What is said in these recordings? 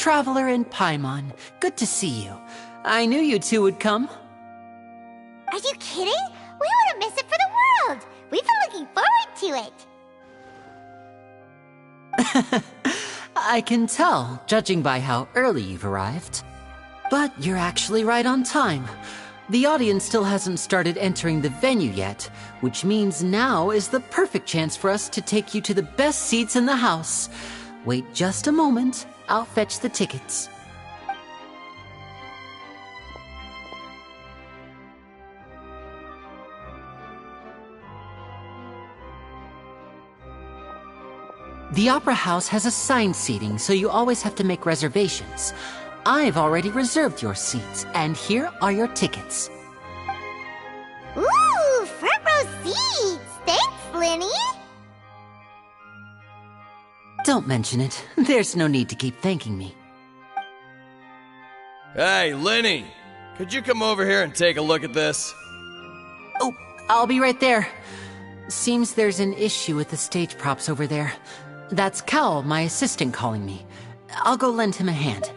Traveler and Paimon. Good to see you. I knew you two would come. Are you kidding? We wouldn't miss it for the world! We've been looking forward to it! I can tell, judging by how early you've arrived. But you're actually right on time. The audience still hasn't started entering the venue yet, which means now is the perfect chance for us to take you to the best seats in the house. Wait just a moment, I'll fetch the tickets. The Opera House has assigned seating, so you always have to make reservations. I've already reserved your seats, and here are your tickets. Ooh, front row seats! Thanks, Linny! Don't mention it. There's no need to keep thanking me. Hey, Linny! Could you come over here and take a look at this? Oh, I'll be right there. Seems there's an issue with the stage props over there. That's Cal, my assistant, calling me. I'll go lend him a hand.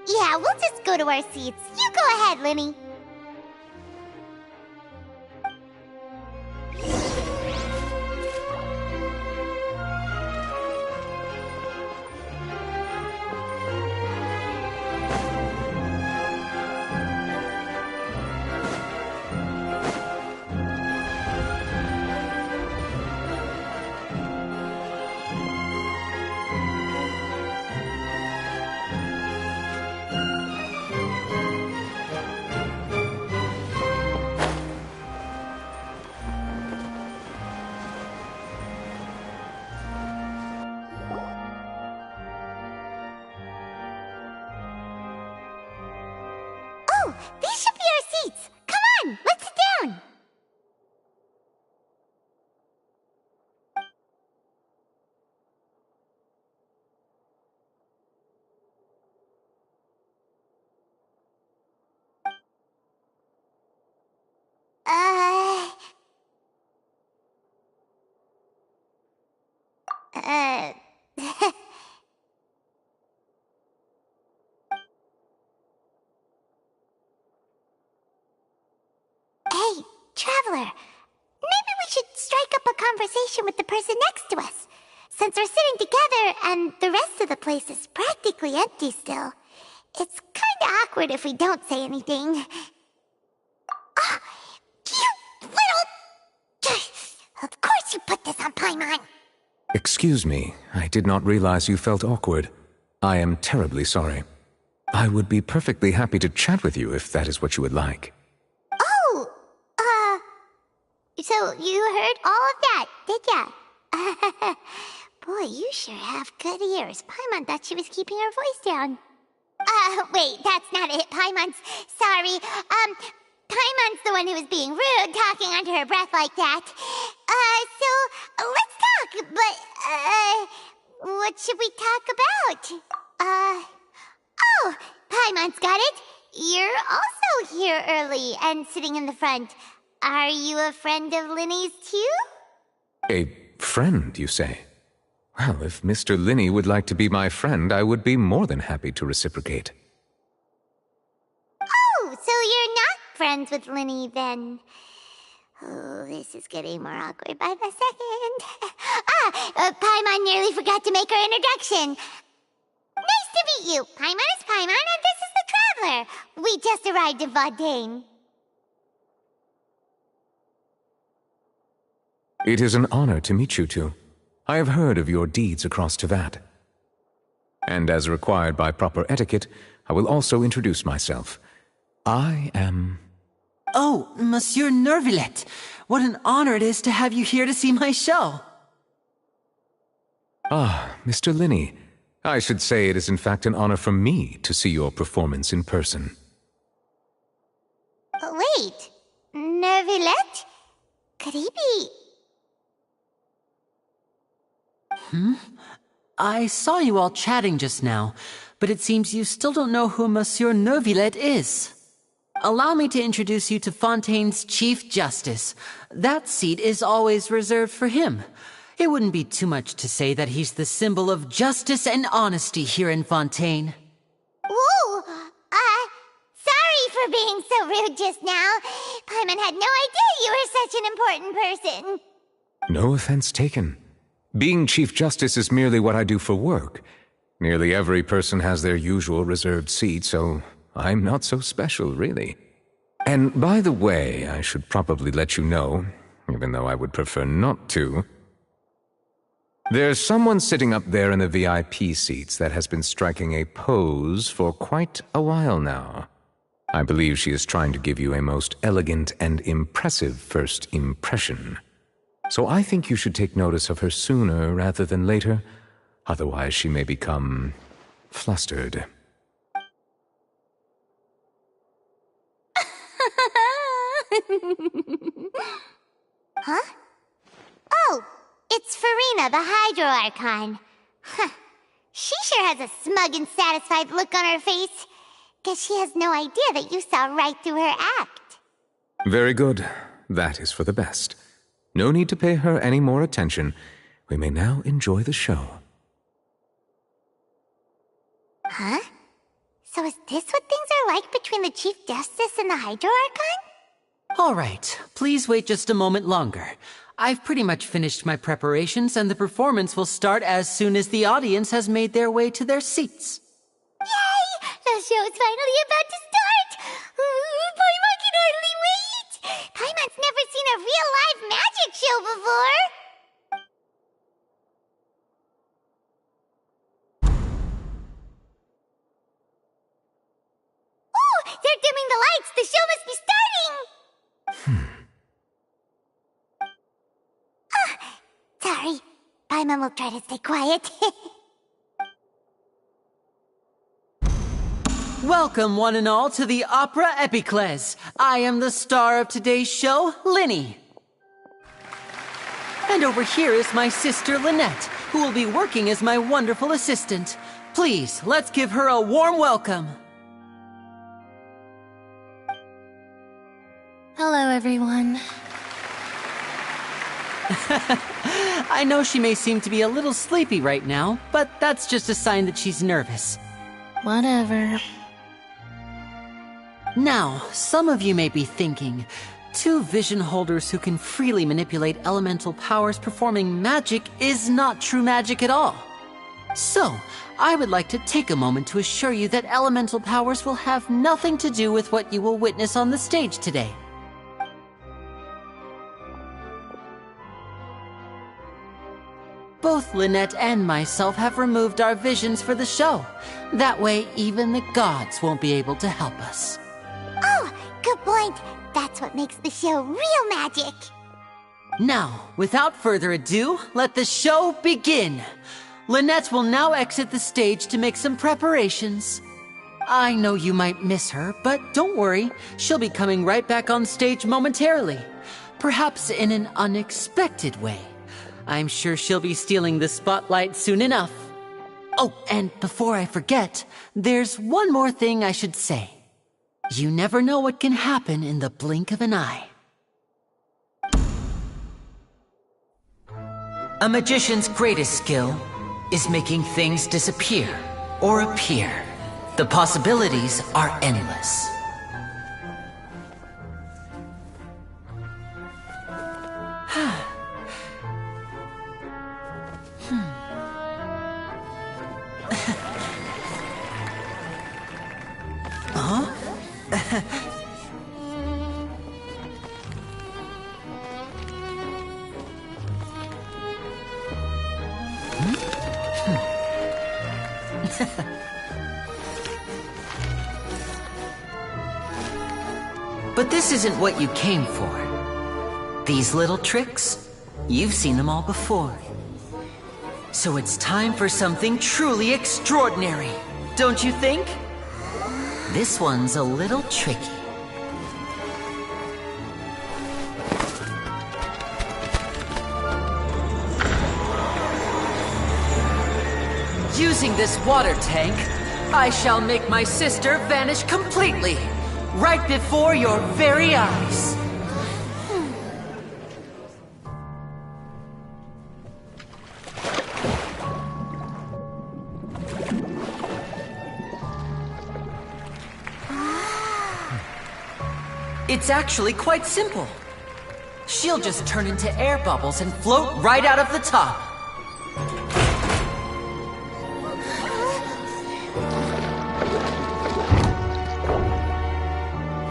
Yeah, we'll just go to our seats. You go ahead, Linny. These should be our seats! Come on, let's sit down! Hey, Traveler, maybe we should strike up a conversation with the person next to us. Since we're sitting together and the rest of the place is practically empty still, it's kinda awkward if we don't say anything. Ah, you little... Of course you put this on Paimon! Excuse me, I did not realize you felt awkward. I am terribly sorry. I would be perfectly happy to chat with you if that is what you would like. So you heard all of that, did ya? Boy, you sure have good ears. Paimon thought she was keeping her voice down. Wait, that's not it, Paimon's... Sorry, Paimon's the one who was being rude, talking under her breath like that. So, let's talk, but, what should we talk about? Oh, Paimon's got it. You're also here early and sitting in the front. Are you a friend of Linny's, too? A friend, you say? Well, if Mr. Linny would like to be my friend, I would be more than happy to reciprocate. Oh, so you're not friends with Linny, then? Oh, this is getting more awkward by the second. Paimon nearly forgot to make her introduction. Nice to meet you. Paimon is Paimon, and this is the Traveler. We just arrived in Vaudain. It is an honor to meet you two. I have heard of your deeds across Tevat. And as required by proper etiquette, I will also introduce myself. I am... Oh, Monsieur Nervillet! What an honor it is to have you here to see my show! Ah, Mr. Linny. I should say it is in fact an honor for me to see your performance in person. Wait, Nervillet? Could he be... I saw you all chatting just now, but it seems you still don't know who Monsieur Nervillet is. Allow me to introduce you to Fontaine's Chief Justice. That seat is always reserved for him. It wouldn't be too much to say that he's the symbol of justice and honesty here in Fontaine. Whoa! Sorry for being so rude just now. Paimon had no idea you were such an important person. No offense taken. Being Chief Justice is merely what I do for work. Nearly every person has their usual reserved seat, so I'm not so special, really. And by the way, I should probably let you know, even though I would prefer not to. There's someone sitting up there in the VIP seats that has been striking a pose for quite a while now. I believe she is trying to give you a most elegant and impressive first impression. So I think you should take notice of her sooner rather than later, otherwise she may become flustered. Huh? Oh, it's Farina, the Hydro Archon. Huh. She sure has a smug and satisfied look on her face. Guess she has no idea that you saw right through her act. Very good. That is for the best. No need to pay her any more attention. We may now enjoy the show. Huh? So is this what things are like between the Chief Justice and the Hydro Archon? All right, please wait just a moment longer. I've pretty much finished my preparations, and the performance will start as soon as the audience has made their way to their seats. Yay! The show's finally about to start! Paimon can hardly wait! Paimon's never seen a real live magic show before! Ooh! They're dimming the lights! The show must be starting! Sorry. Paimon will try to stay quiet. Welcome, one and all, to the Opera Epiclese. I am the star of today's show, Linny. And over here is my sister, Lynette, who will be working as my wonderful assistant. Please, let's give her a warm welcome. Hello, everyone. I know she may seem to be a little sleepy right now, but that's just a sign that she's nervous. Whatever. Now, some of you may be thinking, two vision holders who can freely manipulate elemental powers performing magic is not true magic at all. So, I would like to take a moment to assure you that elemental powers will have nothing to do with what you will witness on the stage today. Both Lynette and myself have removed our visions for the show. That way, even the gods won't be able to help us. Oh, good point. That's what makes the show real magic. Now, without further ado, let the show begin. Lynette will now exit the stage to make some preparations. I know you might miss her, but don't worry. She'll be coming right back on stage momentarily. Perhaps in an unexpected way. I'm sure she'll be stealing the spotlight soon enough. Oh, and before I forget, there's one more thing I should say. You never know what can happen in the blink of an eye. A magician's greatest skill is making things disappear or appear. The possibilities are endless. But this isn't what you came for. These little tricks, you've seen them all before. So it's time for something truly extraordinary, don't you think? This one's a little tricky. Using this water tank, I shall make my sister vanish completely, right before your very eyes. It's actually quite simple. She'll just turn into air bubbles and float right out of the top.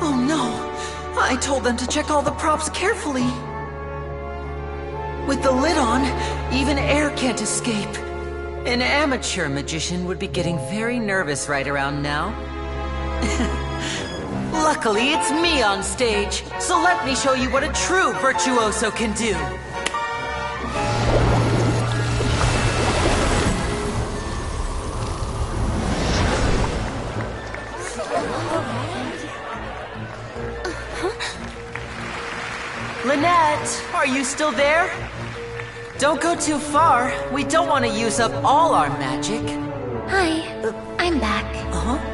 Oh no! I told them to check all the props carefully. With the lid on, even air can't escape. An amateur magician would be getting very nervous right around now. Luckily, it's me on stage, so let me show you what a true virtuoso can do. Lynette, are you still there? Don't go too far. We don't want to use up all our magic. Hi, I'm back. Uh-huh.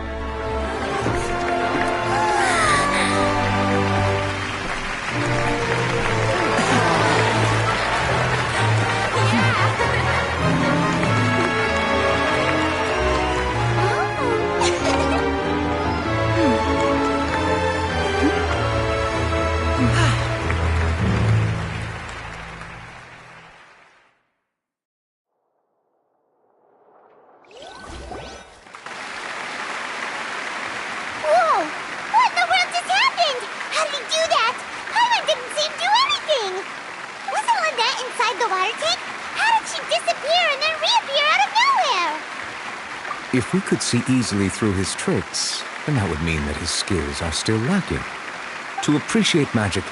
Whoa! What in the world just happened? How did he do that? Paimon didn't see him do anything! Wasn't Lynette inside the water tank? How did she disappear and then reappear out of nowhere? If we could see easily through his tricks, then that would mean that his skills are still lacking. To appreciate magic,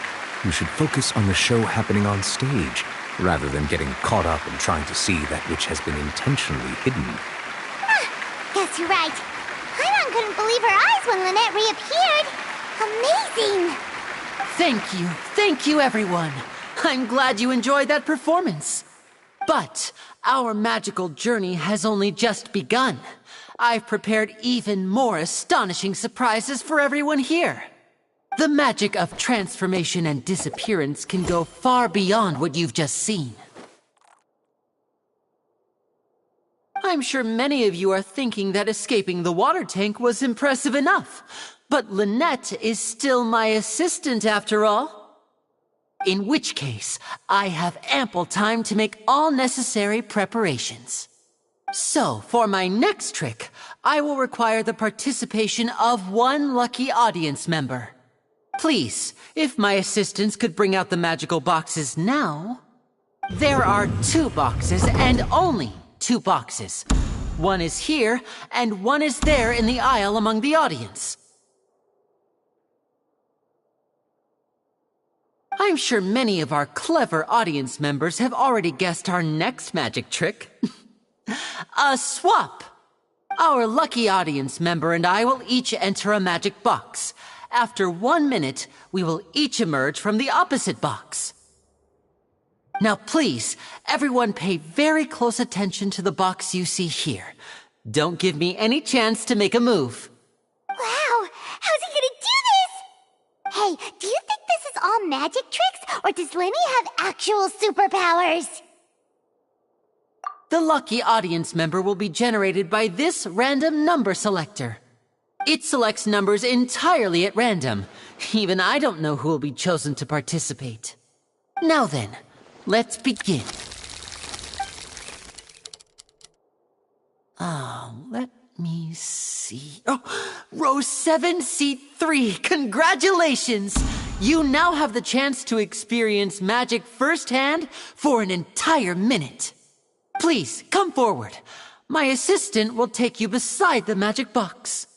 you should focus on the show happening on stage, rather than getting caught up in trying to see that which has been intentionally hidden. Guess you're right. Paimon couldn't believe her eyes when Lynette reappeared. Amazing! Thank you everyone. I'm glad you enjoyed that performance. But our magical journey has only just begun. I've prepared even more astonishing surprises for everyone here. The magic of transformation and disappearance can go far beyond what you've just seen. I'm sure many of you are thinking that escaping the water tank was impressive enough. But Lynette is still my assistant after all. In which case, I have ample time to make all necessary preparations. So, for my next trick, I will require the participation of one lucky audience member. Please, if my assistants could bring out the magical boxes now. There are 2 boxes and only 2 boxes. One is here and one is there in the aisle among the audience. I'm sure many of our clever audience members have already guessed our next magic trick. A swap! Our lucky audience member and I will each enter a magic box. After 1 minute, we will each emerge from the opposite box. Now please, everyone pay very close attention to the box you see here. Don't give me any chance to make a move. Wow! How's he gonna do this? Hey, do you think this is all magic tricks, or does Lenny have actual superpowers? The lucky audience member will be generated by this random number selector. It selects numbers entirely at random. Even I don't know who will be chosen to participate. Now then, let's begin. Let me see. Oh, row 7, seat 3. Congratulations! You now have the chance to experience magic firsthand for an entire minute. Please, come forward. My assistant will take you beside the magic box.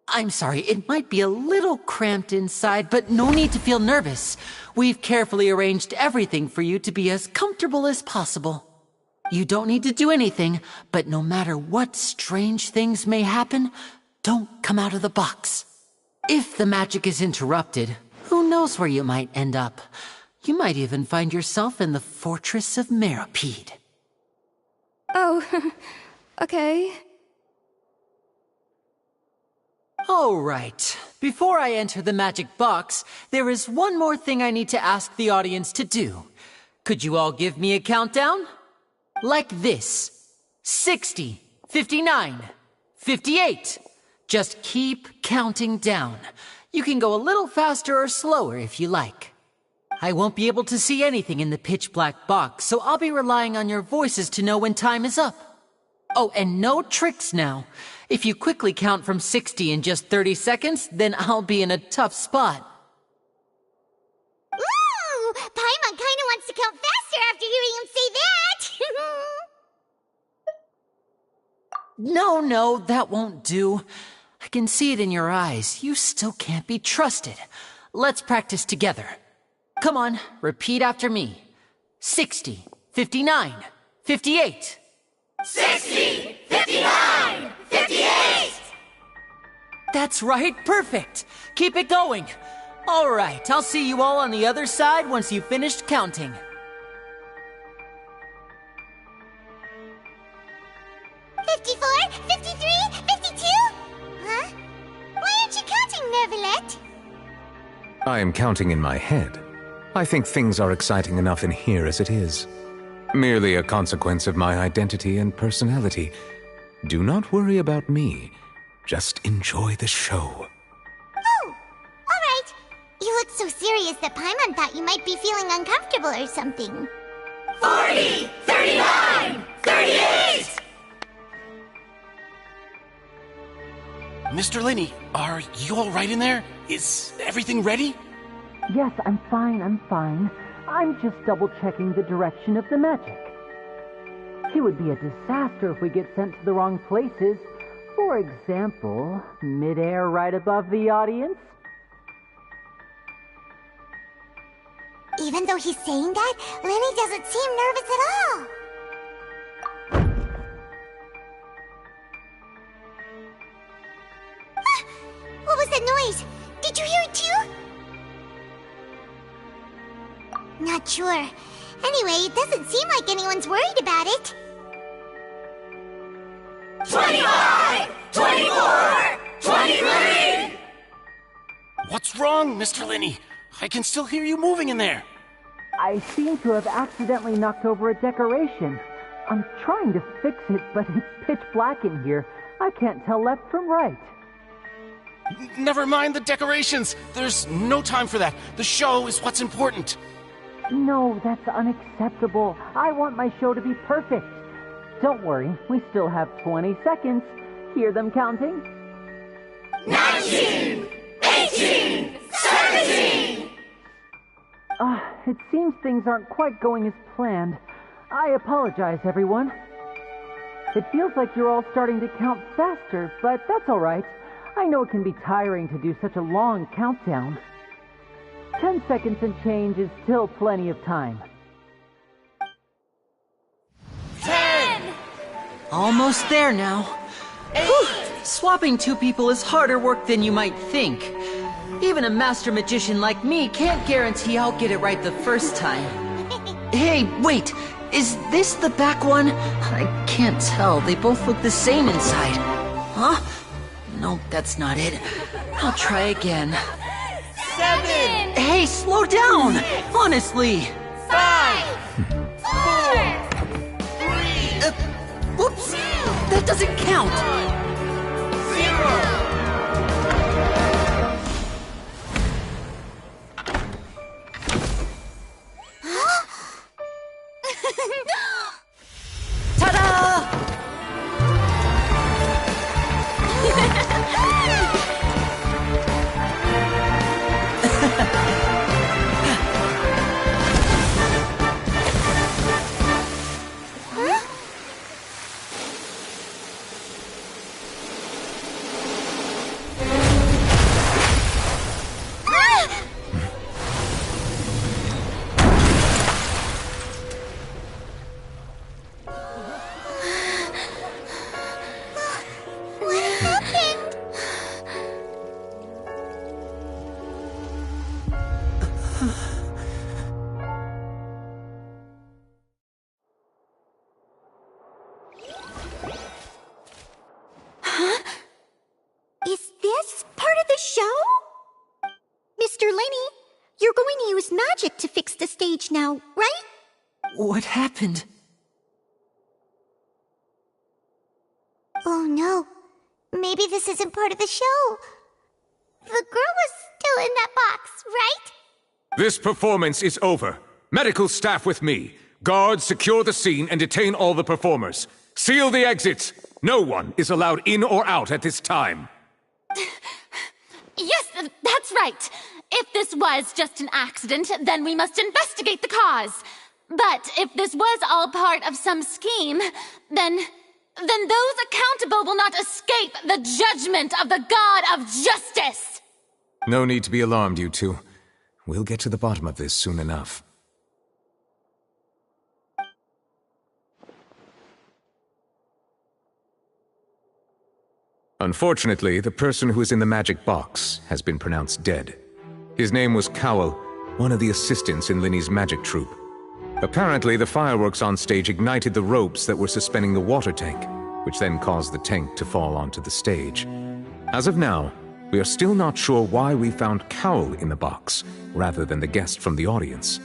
I'm sorry, it might be a little cramped inside, but no need to feel nervous. We've carefully arranged everything for you to be as comfortable as possible. You don't need to do anything, but no matter what strange things may happen, don't come out of the box. If the magic is interrupted, who knows where you might end up? You might even find yourself in the Fortress of Meropide. Oh, okay. All right. Before I enter the magic box, there is one more thing I need to ask the audience to do. Could you all give me a countdown? Like this. 60, 59, 58, Just keep counting down. You can go a little faster or slower if you like. I won't be able to see anything in the pitch-black box, so I'll be relying on your voices to know when time is up. Oh, and no tricks now. If you quickly count from 60 in just 30 seconds, then I'll be in a tough spot. Ooh! Paimon kinda wants to count faster after hearing him say that! No, that won't do. I can see it in your eyes. You still can't be trusted. Let's practice together. Come on, repeat after me. 60, 59, 58. 60, 59, 58! That's right, perfect. Keep it going. All right, I'll see you all on the other side once you've finished counting. 54, 53, 52? Huh? Why aren't you counting, Nervalet? I am counting in my head. I think things are exciting enough in here as it is. Merely a consequence of my identity and personality. Do not worry about me. Just enjoy the show. Oh, alright. You look so serious that Paimon thought you might be feeling uncomfortable or something. 40, 39, 38! Mr. Linney, are you all right in there? Is everything ready? Yes, I'm fine. I'm just double-checking the direction of the magic. It would be a disaster if we get sent to the wrong places. For example, mid-air right above the audience. Even though he's saying that, Lenny doesn't seem nervous at all. Ah, what was that noise? Did you hear it too? Not sure. Anyway, it doesn't seem like anyone's worried about it. 25, 24, 23! What's wrong, Mr. Linney? I can still hear you moving in there. I seem to have accidentally knocked over a decoration. I'm trying to fix it, but it's pitch black in here. I can't tell left from right. Never mind the decorations. There's no time for that. The show is what's important. No, that's unacceptable. I want my show to be perfect. Don't worry, we still have 20 seconds. Hear them counting? 19, 18, 17! It seems things aren't quite going as planned. I apologize, everyone. It feels like you're all starting to count faster, but that's all right. I know it can be tiring to do such a long countdown. 10 seconds and change is still plenty of time. 10! Almost there now. Whew. Swapping two people is harder work than you might think. Even a master magician like me can't guarantee I'll get it right the first time. Hey, wait! Is this the back one? I can't tell. They both look the same inside. Huh? Nope, that's not it. I'll try again. 7! Hey, slow down! Honestly! 5! 4! 3! Whoops! That doesn't count! 0! Ta-da! What happened? Is this part of the show? Mr. Linney, you're going to use magic to fix the stage now, right? What happened? Oh no. maybe this isn't part of the show. The girl was still in that box, right? This performance is over. Medical staff with me. Guards, secure the scene and detain all the performers. Seal the exits. No one is allowed in or out at this time. Yes, that's right. If this was just an accident, then we must investigate the cause. But if this was all part of some scheme, then those accountable will not escape the judgment of the God of Justice! No need to be alarmed, you two. We'll get to the bottom of this soon enough. Unfortunately, the person who is in the magic box has been pronounced dead. His name was Cowell, one of the assistants in Linny's magic troupe. Apparently, the fireworks on stage ignited the ropes that were suspending the water tank, which then caused the tank to fall onto the stage. As of now, we are still not sure why we found Cowell in the box, rather than the guest from the audience.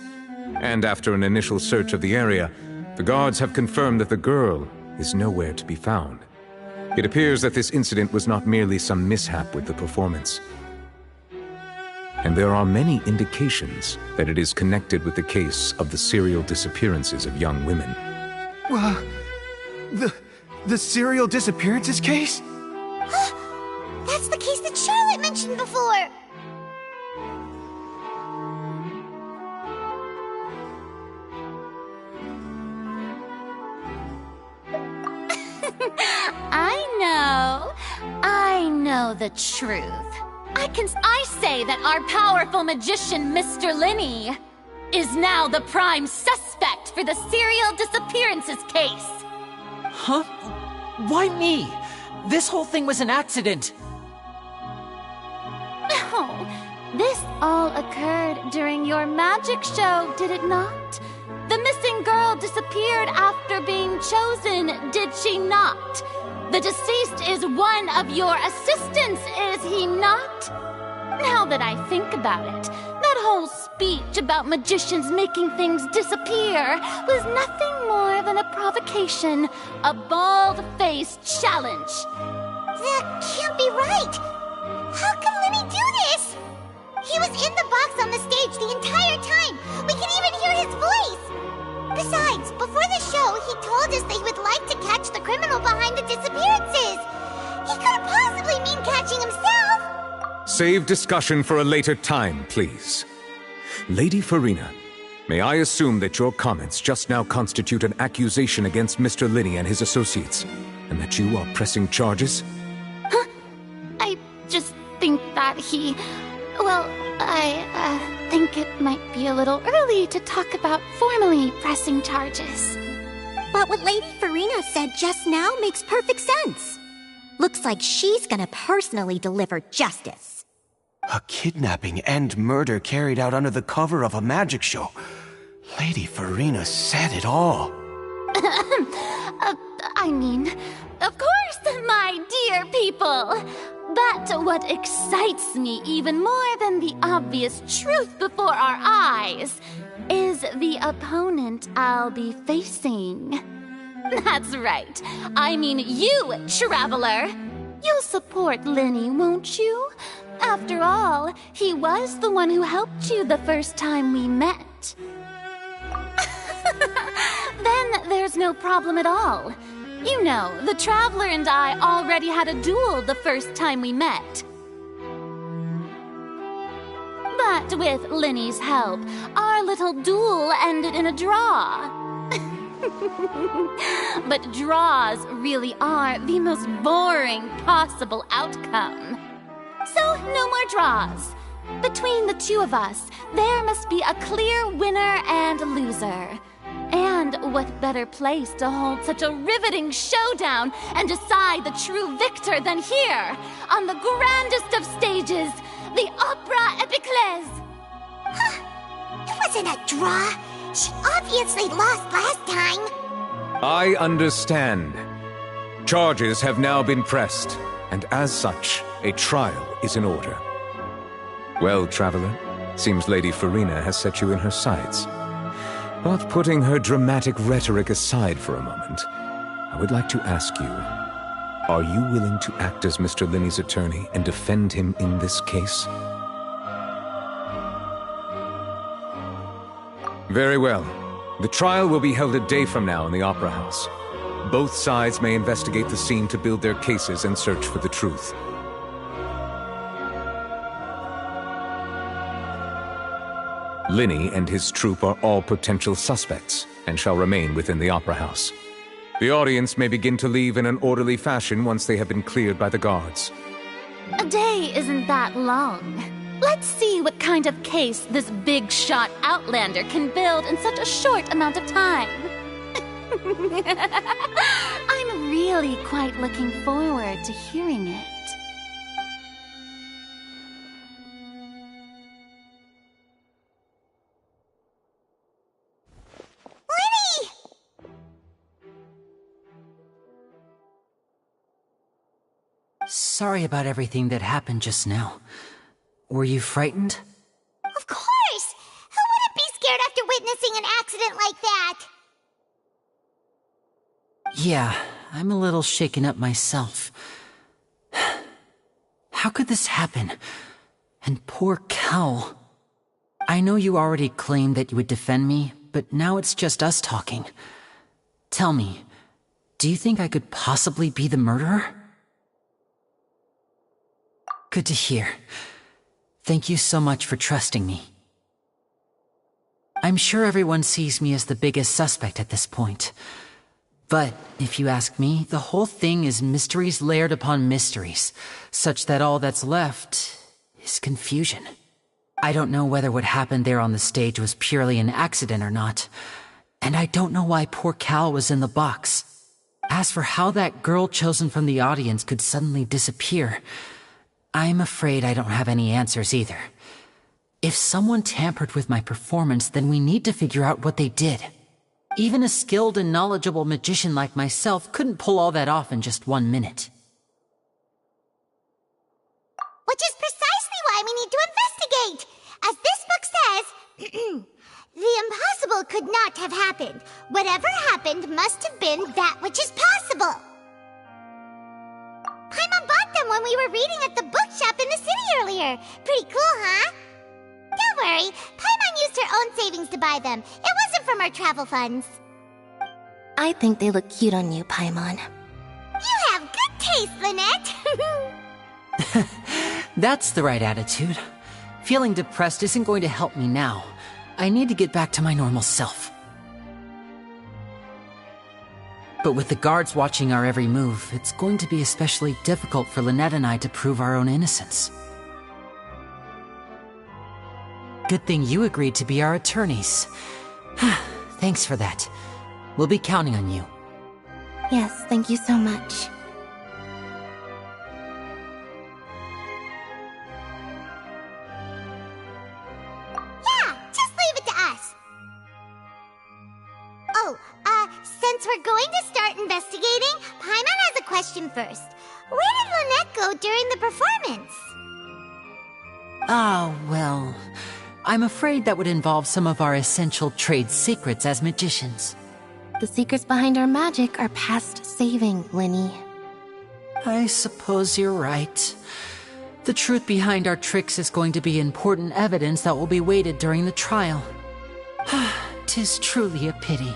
And after an initial search of the area, the guards have confirmed that the girl is nowhere to be found. It appears that this incident was not merely some mishap with the performance. And there are many indications that it is connected with the case of the serial disappearances of young women. The serial disappearances case? That's the case that Charlotte mentioned before! I know the truth. I say that our powerful magician, Mr. Linny, is now the prime suspect for the serial disappearances case. Huh? Why me? This whole thing was an accident. Oh, this all occurred during your magic show, did it not? The missing girl disappeared after being chosen, did she not? The deceased is one of your assistants, is he not? Now that I think about it, that whole speech about magicians making things disappear was nothing more than a provocation, a bald-faced challenge. That can't be right! How can Linny do this? He was in the box on the stage the entire time! We can even hear his voice! Besides, before the show, he told us that he would like to catch the criminal behind the disappearances! He couldn't possibly mean catching himself! Save discussion for a later time, please. Lady Farina, may I assume that your comments just now constitute an accusation against Mr. Linny and his associates, and that you are pressing charges? Huh? I just think that I think it might be a little early to talk about formally pressing charges. But what Lady Farina said just now makes perfect sense. Looks like she's gonna personally deliver justice. A kidnapping and murder carried out under the cover of a magic show. Lady Farina said it all. Of course, my dear people. But what excites me even more than the obvious truth before our eyes is the opponent I'll be facing. That's right. I mean you, Traveler. You'll support Linny, won't you? After all, he was the one who helped you the first time we met. Then there's no problem at all. You know, the Traveler and I already had a duel the first time we met. But with Linny's help, our little duel ended in a draw. But draws really are the most boring possible outcome. So, no more draws. Between the two of us, there must be a clear winner and loser. And what better place to hold such a riveting showdown and decide the true victor than here, on the grandest of stages, the Opera Epiclese. It wasn't a draw. She obviously lost last time. I understand. Charges have now been pressed, and as such, a trial is in order. Well, Traveler, seems Lady Farina has set you in her sights. But putting her dramatic rhetoric aside for a moment, I would like to ask you, Are you willing to act as Mr. Linney's attorney and defend him in this case? Very well. The trial will be held a day from now in the Opera House. Both sides may investigate the scene to build their cases and search for the truth. Linney and his troupe are all potential suspects and shall remain within the Opera House. The audience may begin to leave in an orderly fashion once they have been cleared by the guards. A day isn't that long. Let's see what kind of case this big-shot outlander can build in such a short amount of time. I'm really quite looking forward to hearing it. Sorry about everything that happened just now. Were you frightened? Of course! Who wouldn't be scared after witnessing an accident like that? Yeah, I'm a little shaken up myself. How could this happen? And poor Cal. I know you already claimed that you would defend me, but now it's just us talking. Tell me, do you think I could possibly be the murderer? Good to hear. Thank you so much for trusting me. I'm sure everyone sees me as the biggest suspect at this point. But, if you ask me, the whole thing is mysteries layered upon mysteries, such that all that's left is confusion. I don't know whether what happened there on the stage was purely an accident or not, and I don't know why poor Cal was in the box. As for how that girl chosen from the audience could suddenly disappear, I'm afraid I don't have any answers either. If someone tampered with my performance, then we need to figure out what they did. Even a skilled and knowledgeable magician like myself couldn't pull all that off in just 1 minute. Which is precisely why we need to investigate! As this book says, the impossible could not have happened. Whatever happened must have been that which is possible. Paimon bought them when we were reading at the bookshop in the city earlier. Pretty cool, huh? Don't worry, Paimon used her own savings to buy them. It wasn't from our travel funds. I think they look cute on you, Paimon. You have good taste, Lynette! That's the right attitude. Feeling depressed isn't going to help me now. I need to get back to my normal self. But with the guards watching our every move, it's going to be especially difficult for Lynette and I to prove our own innocence. Good thing you agreed to be our attorneys. Thanks for that. We'll be counting on you. Yes, thank you so much. Yeah, just leave it to us. Oh, since we're going to start investigating, Paimon has a question first. Where did Lynette go during the performance? Oh, well, I'm afraid that would involve some of our essential trade secrets as magicians. The secrets behind our magic are past saving, Linny. I suppose you're right. The truth behind our tricks is going to be important evidence that will be weighted during the trial. 'Tis truly a pity.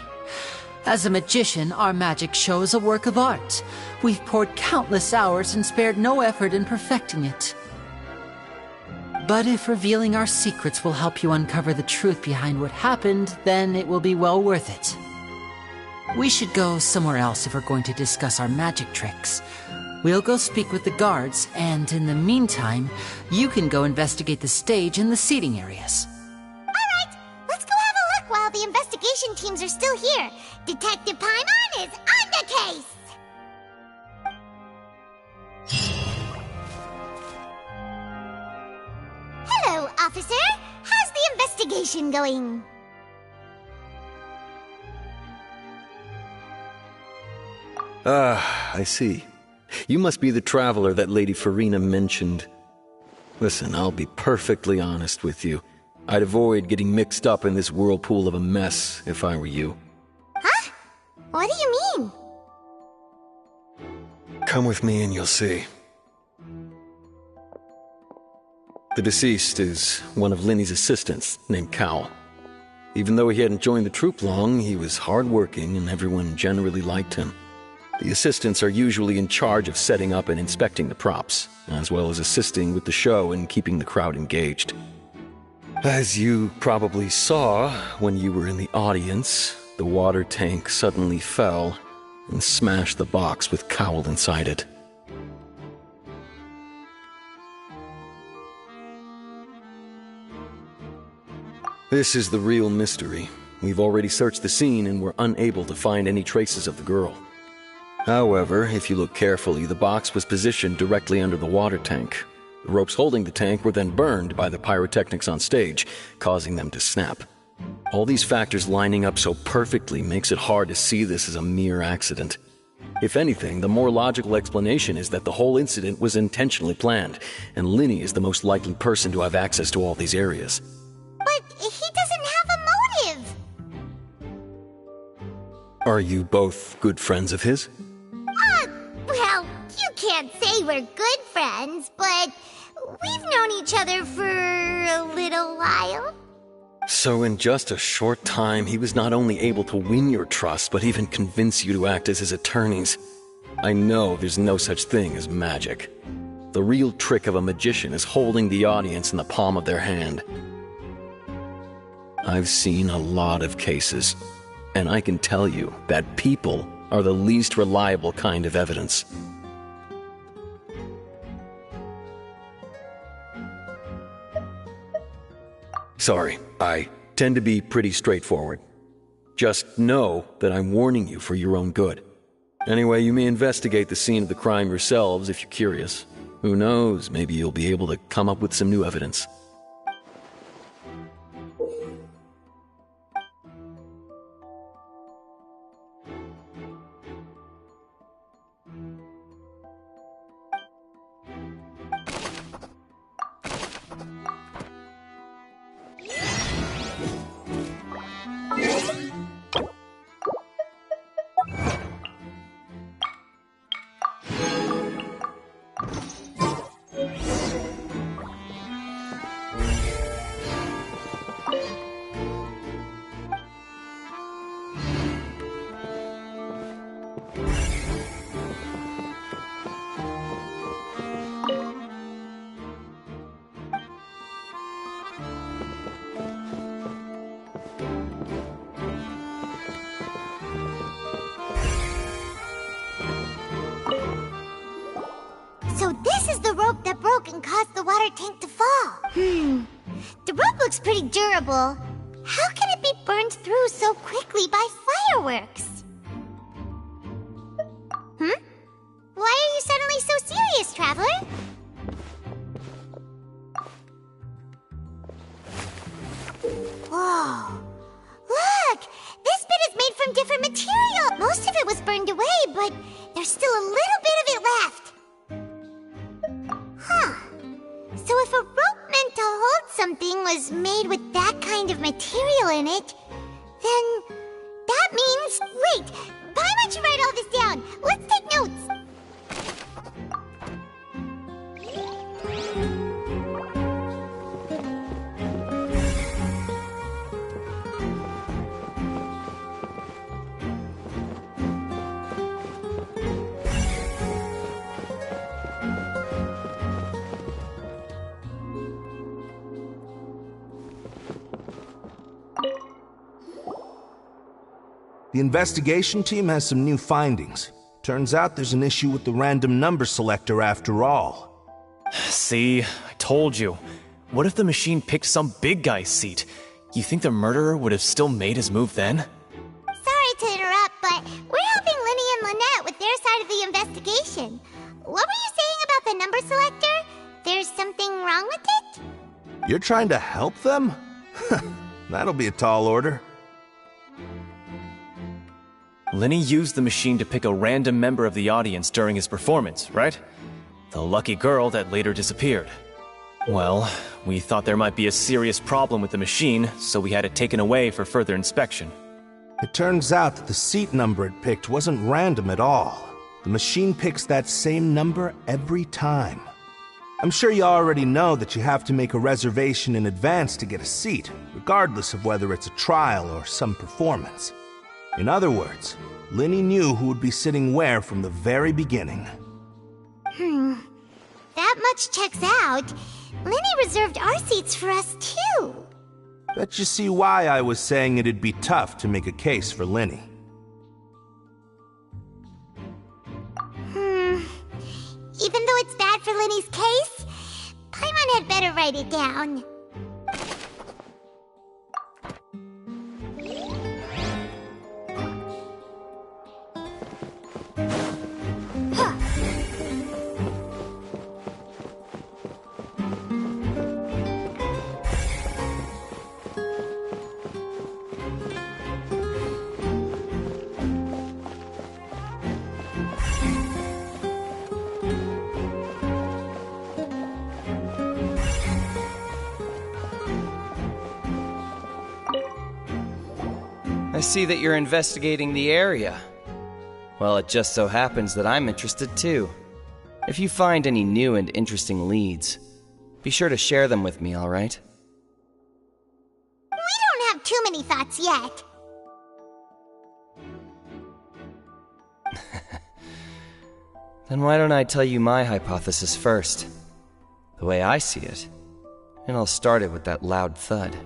As a magician, our magic show is a work of art. We've poured countless hours and spared no effort in perfecting it. But if revealing our secrets will help you uncover the truth behind what happened, then it will be well worth it. We should go somewhere else if we're going to discuss our magic tricks. We'll go speak with the guards, and in the meantime, you can go investigate the stage and the seating areas. Alright, let's go have a look while the investigation teams are still here. Detective Paimon is on the case! Hello, officer. How's the investigation going? I see. You must be the traveler that Lady Farina mentioned. Listen, I'll be perfectly honest with you. I'd avoid getting mixed up in this whirlpool of a mess if I were you. Huh? What do you mean? Come with me and you'll see. The deceased is one of Linny's assistants, named Cal. Even though he hadn't joined the troupe long, he was hardworking and everyone generally liked him. The assistants are usually in charge of setting up and inspecting the props, as well as assisting with the show and keeping the crowd engaged. As you probably saw when you were in the audience, the water tank suddenly fell and smashed the box with Cowl inside it. This is the real mystery. We've already searched the scene and were unable to find any traces of the girl. However, if you look carefully, the box was positioned directly under the water tank. The ropes holding the tank were then burned by the pyrotechnics on stage, causing them to snap. All these factors lining up so perfectly makes it hard to see this as a mere accident. If anything, the more logical explanation is that the whole incident was intentionally planned, and Linny is the most likely person to have access to all these areas. But he doesn't have a motive! Are you both good friends of his? Well, you can't say we're good friends, but we've known each other for a little while. So in just a short time, he was not only able to win your trust, but even convince you to act as his attorneys. I know there's no such thing as magic. The real trick of a magician is holding the audience in the palm of their hand. I've seen a lot of cases, and I can tell you that people are the least reliable kind of evidence. Sorry, I tend to be pretty straightforward. Just know that I'm warning you for your own good. Anyway, you may investigate the scene of the crime yourselves if you're curious. Who knows, maybe you'll be able to come up with some new evidence. So this is the rope that broke and caused the water tank to fall. The rope looks pretty durable. How can it be burned through so quickly by fireworks? Why are you suddenly so serious, Traveler? Whoa. Look! This bit is made from different material. Most of it was burned away, but there's still a little bit of it left. So if a rope meant to hold something was made with that kind of material in it, then that means... Wait! Why don't you write all this down? Let's take notes! The investigation team has some new findings. Turns out there's an issue with the random number selector after all. See, I told you. What if the machine picked some big guy's seat? You think the murderer would have still made his move then? Sorry to interrupt, but we're helping Linny and Lynette with their side of the investigation. What were you saying about the number selector? There's something wrong with it? You're trying to help them? That'll be a tall order. Linny used the machine to pick a random member of the audience during his performance, right? The lucky girl that later disappeared. Well, we thought there might be a serious problem with the machine, so we had it taken away for further inspection. It turns out that the seat number it picked wasn't random at all. The machine picks that same number every time. I'm sure you already know that you have to make a reservation in advance to get a seat, regardless of whether it's a trial or some performance. In other words, Linny knew who would be sitting where from the very beginning. That much checks out. Linny reserved our seats for us, too. Bet you see why I was saying it'd be tough to make a case for Linny. Even though it's bad for Linny's case, Paimon had better write it down. I see that you're investigating the area. Well, it just so happens that I'm interested too. If you find any new and interesting leads, be sure to share them with me, alright? We don't have too many thoughts yet. Then why don't I tell you my hypothesis first? The way I see it. And I'll start it with that loud thud.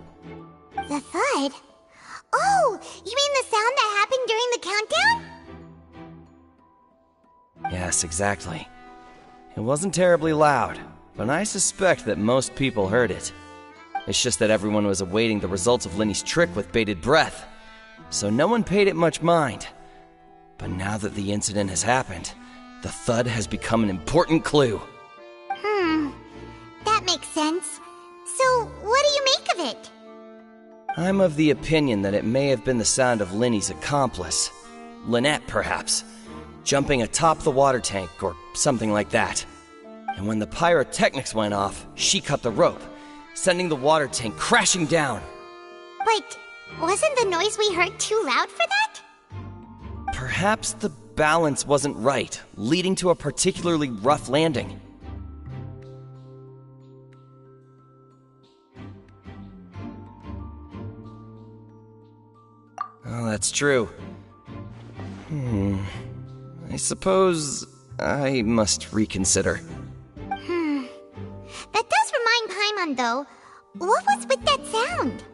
The thud? Oh, you mean the sound that happened during the countdown? Yes, exactly. It wasn't terribly loud, but I suspect that most people heard it. It's just that everyone was awaiting the results of Linny's trick with bated breath, so no one paid it much mind. But now that the incident has happened, the thud has become an important clue. That makes sense. So, what do you make of it? I'm of the opinion that it may have been the sound of Linny's accomplice, Lynette perhaps, jumping atop the water tank or something like that. And when the pyrotechnics went off, she cut the rope, sending the water tank crashing down. But wasn't the noise we heard too loud for that? Perhaps the balance wasn't right, leading to a particularly rough landing. Oh, that's true. I suppose I must reconsider. That does remind Paimon, though. What was with that sound?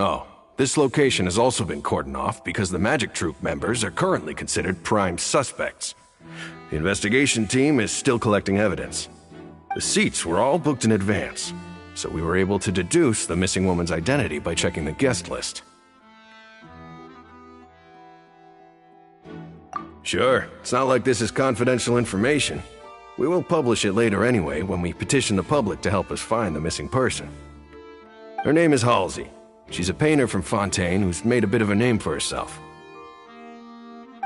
Oh, this location has also been cordoned off because the Magic Troupe members are currently considered prime suspects. The investigation team is still collecting evidence. The seats were all booked in advance, so we were able to deduce the missing woman's identity by checking the guest list. Sure, it's not like this is confidential information. We will publish it later anyway when we petition the public to help us find the missing person. Her name is Halsey. She's a painter from Fontaine who's made a bit of a name for herself.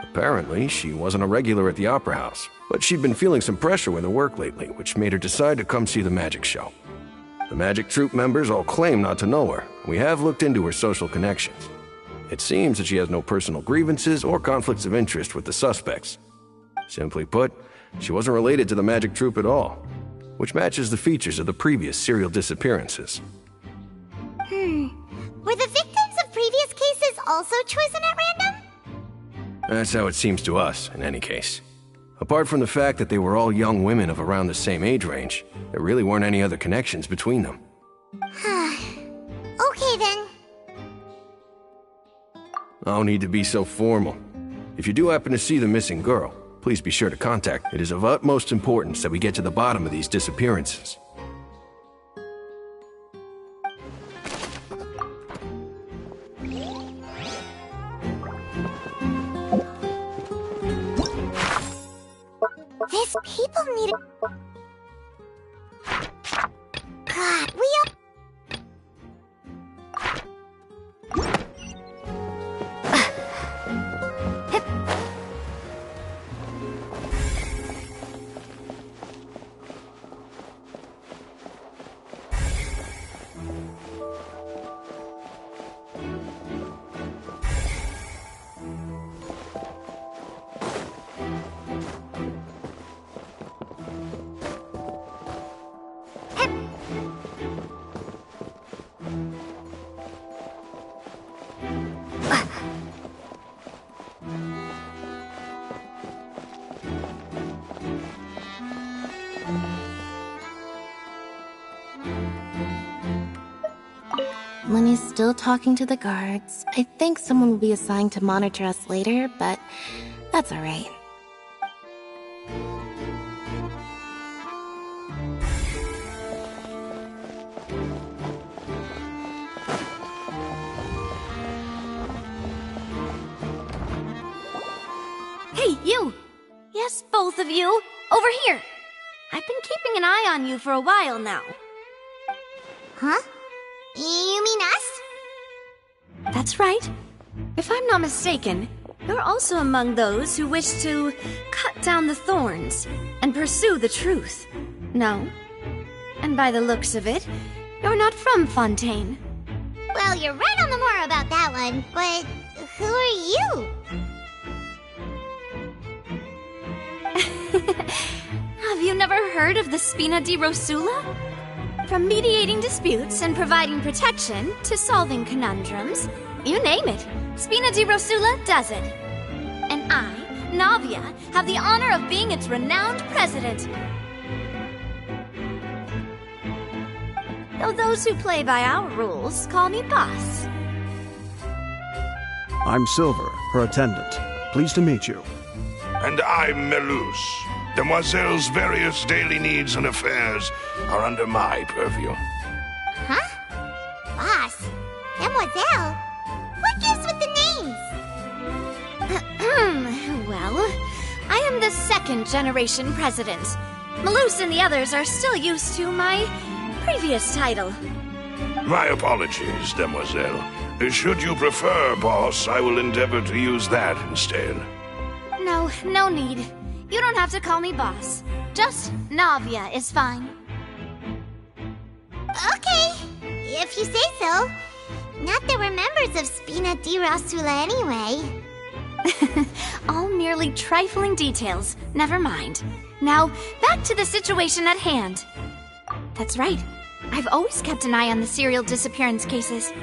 Apparently, she wasn't a regular at the Opera House, but she'd been feeling some pressure with her work lately, which made her decide to come see the magic show. The Magic Troupe members all claim not to know her. We have looked into her social connections. It seems that she has no personal grievances or conflicts of interest with the suspects. Simply put, she wasn't related to the Magic Troupe at all, which matches the features of the previous serial disappearances. Were the victims of previous cases also chosen at random? That's how it seems to us, in any case. Apart from the fact that they were all young women of around the same age range, there really weren't any other connections between them. Okay then. No need to be so formal. If you do happen to see the missing girl, please be sure to contact. It is of utmost importance that we get to the bottom of these disappearances. These people need it. God, we all... Lenny's still talking to the guards. I think someone will be assigned to monitor us later, but that's alright. Hey, you! Yes, both of you! Over here! I've been keeping an eye on you for a while now. Huh? You mean us? That's right. If I'm not mistaken, you're also among those who wish to cut down the thorns and pursue the truth. No? And by the looks of it, you're not from Fontaine. Well, you're right on the moor about that one, but who are you? Have you never heard of the Spina di Rosula? From mediating disputes and providing protection to solving conundrums, you name it, Spina di Rosula does it. And I, Navia, have the honor of being its renowned president. Though those who play by our rules call me boss. I'm Silver, her attendant. Pleased to meet you. And I'm Melus. Demoiselle's various daily needs and affairs are under my purview. Huh? Boss? Demoiselle? What gives with the names? Well, I am the second generation president. Melus and the others are still used to my previous title. My apologies, Demoiselle. Should you prefer, boss, I will endeavor to use that instead. No need. You don't have to call me boss. Just Navia is fine. Okay, if you say so. Not that we're members of Spina di Rosula anyway. All merely trifling details. Never mind. Now, back to the situation at hand. That's right. I've always kept an eye on the serial disappearance cases.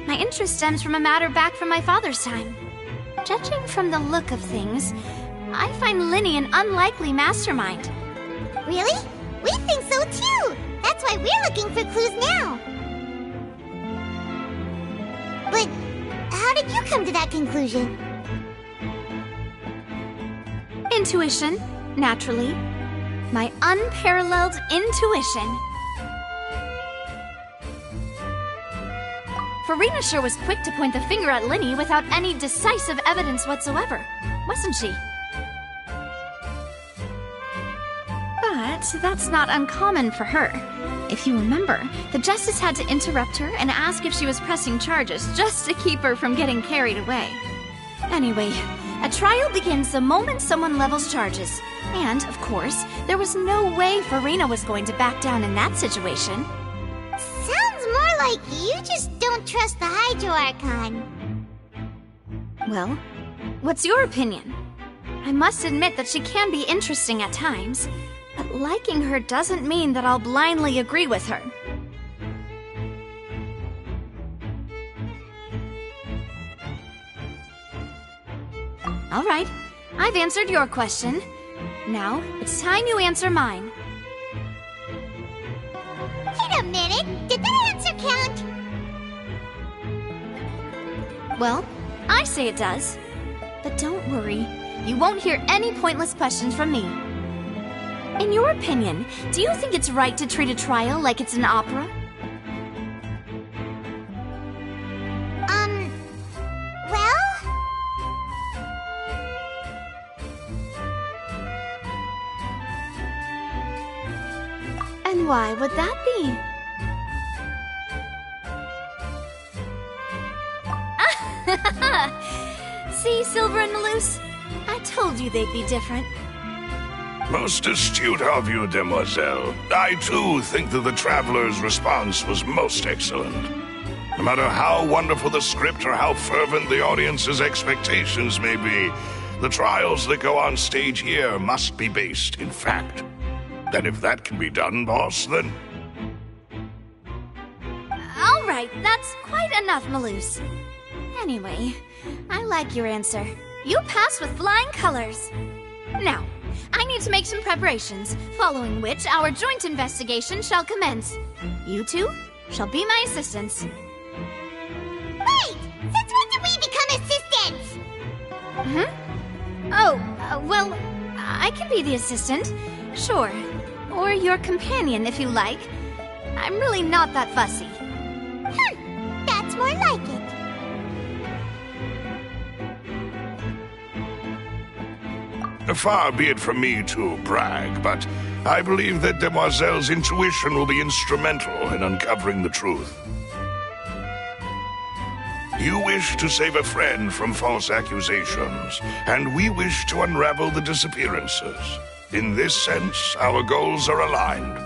My interest stems from a matter back from my father's time. Judging from the look of things, I find Linny an unlikely mastermind. Really? We think so too! That's why we're looking for clues now. But how did you come to that conclusion? Intuition, naturally. My unparalleled intuition. Farina sure was quick to point the finger at Linny without any decisive evidence whatsoever, wasn't she? But that's not uncommon for her. If you remember, the Justice had to interrupt her and ask if she was pressing charges just to keep her from getting carried away. Anyway, a trial begins the moment someone levels charges. And, of course, there was no way Farina was going to back down in that situation. Sounds more like you just don't trust the Hydro Archon. Well, what's your opinion? I must admit that she can be interesting at times, but liking her doesn't mean that I'll blindly agree with her. All right, I've answered your question. Now, it's time you answer mine. Wait a minute! Did that answer count? Well, I say it does. But don't worry, you won't hear any pointless questions from me. In your opinion, do you think it's right to treat a trial like it's an opera? Well? And why would that be? See, Silver and Maloose? I told you they'd be different. Most astute of you, demoiselle. I too think that the traveler's response was most excellent. No matter how wonderful the script or how fervent the audience's expectations may be, the trials that go on stage here must be based in fact. And if that can be done, boss, then... All right, that's quite enough, Maloose. Anyway, I like your answer. You passed with flying colors. Now, I need to make some preparations, following which our joint investigation shall commence. You two shall be my assistants. Wait! Since when did we become assistants? Well, I can be the assistant, sure. Or your companion, if you like. I'm really not that fussy. That's more like it. Far be it from me to brag, but I believe that Demoiselle's intuition will be instrumental in uncovering the truth. You wish to save a friend from false accusations, and we wish to unravel the disappearances. In this sense, our goals are aligned.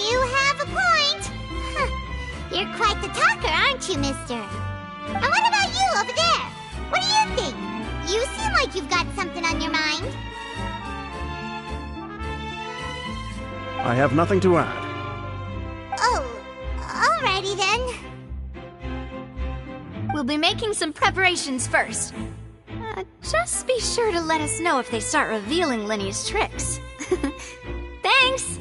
You have a point. You're quite the talker, aren't you, mister? And what about you over there? What do you think? You seem like you've got something on your mind. I have nothing to add. Oh, alrighty then. We'll be making some preparations first. Just be sure to let us know if they start revealing Lenny's tricks. Thanks!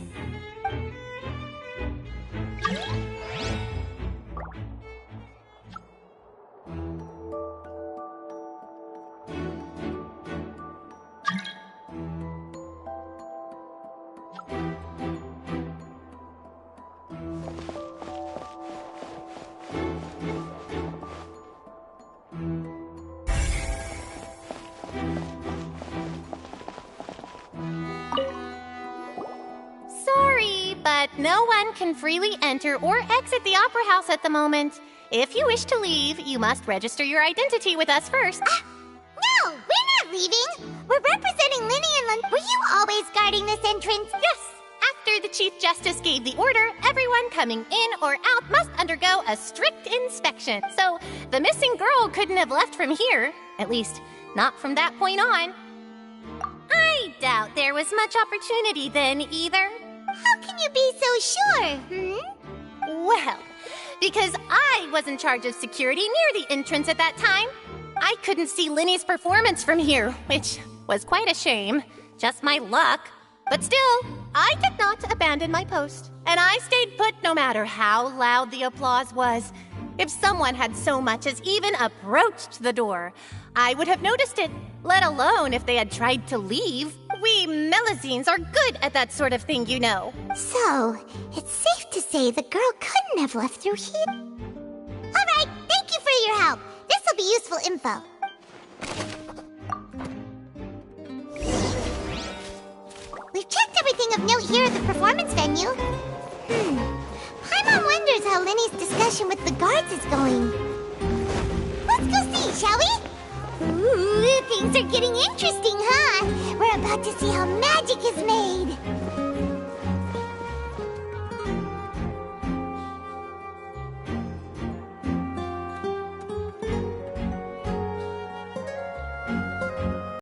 But no one can freely enter or exit the Opera House at the moment. If you wish to leave, you must register your identity with us first. No, we're not leaving. We're representing Linny and Lun. Were you always guarding this entrance? Yes. After the Chief Justice gave the order, everyone coming in or out must undergo a strict inspection. So the missing girl couldn't have left from here. At least, not from that point on. I doubt there was much opportunity then, either. How can you be so sure, Well, because I was in charge of security near the entrance at that time. I couldn't see Linny's performance from here, which was quite a shame. Just my luck. But still, I did not abandon my post. And I stayed put no matter how loud the applause was. If someone had so much as even approached the door, I would have noticed it, let alone if they had tried to leave. We Melazines are good at that sort of thing, you know. So, it's safe to say the girl couldn't have left through here. All right, thank you for your help. This will be useful info. We've checked everything of note here at the performance venue. Paimon wonders how Linny's discussion with the guards is going. Let's go see, shall we? Ooh, things are getting interesting, huh? We're about to see how magic is made.